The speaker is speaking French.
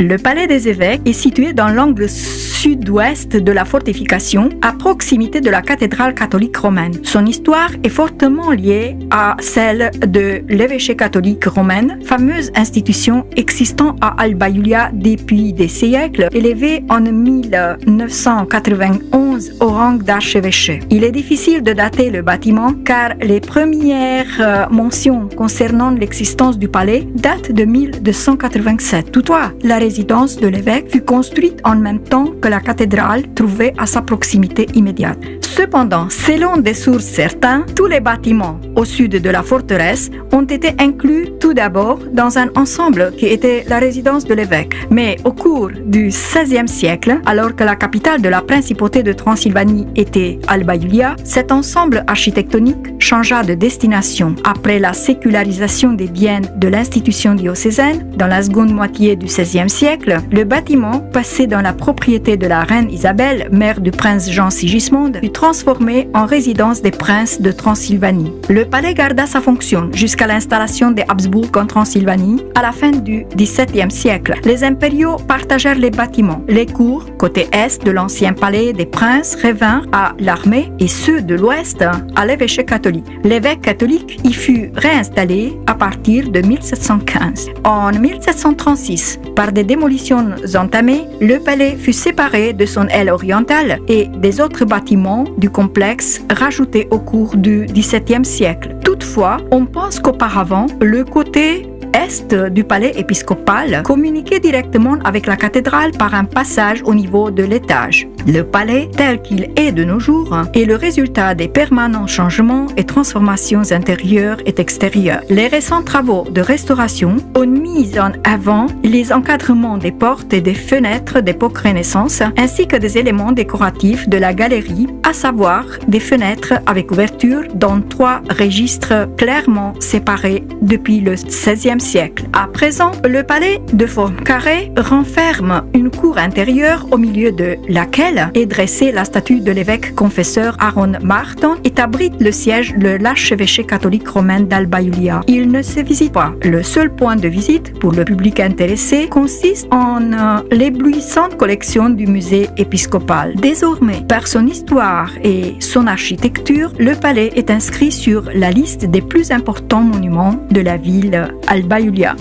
Le palais des évêques est situé dans l'angle sud-ouest de la fortification, à proximité de la cathédrale catholique romaine. Son histoire est fortement liée à celle de l'évêché catholique romaine, fameuse institution existant à Alba Iulia depuis des siècles, élevée en 1991 au rang d'archevêché. Il est difficile de dater le bâtiment car les premières mentions concernant l'existence du palais datent de 1287. Toutefois, la résidence de l'évêque fut construite en même temps que la cathédrale trouvée à sa proximité immédiate. Cependant, selon des sources certaines, tous les bâtiments au sud de la forteresse ont été inclus tout d'abord dans un ensemble qui était la résidence de l'évêque. Mais au cours du XVIe siècle, alors que la capitale de la principauté de Transylvanie était Alba Iulia, cet ensemble architectonique changea de destination. Après la sécularisation des biens de l'institution diocésaine, dans la seconde moitié du XVIe siècle, le bâtiment, passé dans la propriété de la reine Isabelle, mère du prince Jean Sigismond, fut transformé en résidence des princes de Transylvanie. Le palais garda sa fonction jusqu'à l'installation des Habsbourg en Transylvanie à la fin du XVIIe siècle. Les impériaux partagèrent les bâtiments. Les cours, côté est de l'ancien palais des princes, revinrent à l'armée et ceux de l'ouest à l'évêché catholique. L'évêque catholique y fut réinstallé à partir de 1715. En 1736, par des démolitions entamées, le palais fut séparé de son aile orientale et des autres bâtiments du complexe rajoutés au cours du XVIIe siècle. Toutefois, on pense qu'auparavant, le côté est du palais épiscopal communiquait directement avec la cathédrale par un passage au niveau de l'étage. Le palais, tel qu'il est de nos jours, est le résultat des permanents changements et transformations intérieures et extérieures. Les récents travaux de restauration ont mis en avant les encadrements des portes et des fenêtres d'époque Renaissance, ainsi que des éléments décoratifs de la galerie, à savoir des fenêtres avec ouverture dans 3 registres clairement séparés depuis le XVIe siècle. À présent, le palais de forme carrée renferme une cour intérieure au milieu de laquelle est dressée la statue de l'évêque confesseur Aaron Martin et abrite le siège de l'archevêché catholique romain d'Alba Iulia. Il ne se visite pas. Le seul point de visite pour le public intéressé consiste en l'éblouissante collection du musée épiscopal. Désormais, par son histoire et son architecture, le palais est inscrit sur la liste des plus importants monuments de la ville Alba Iulia.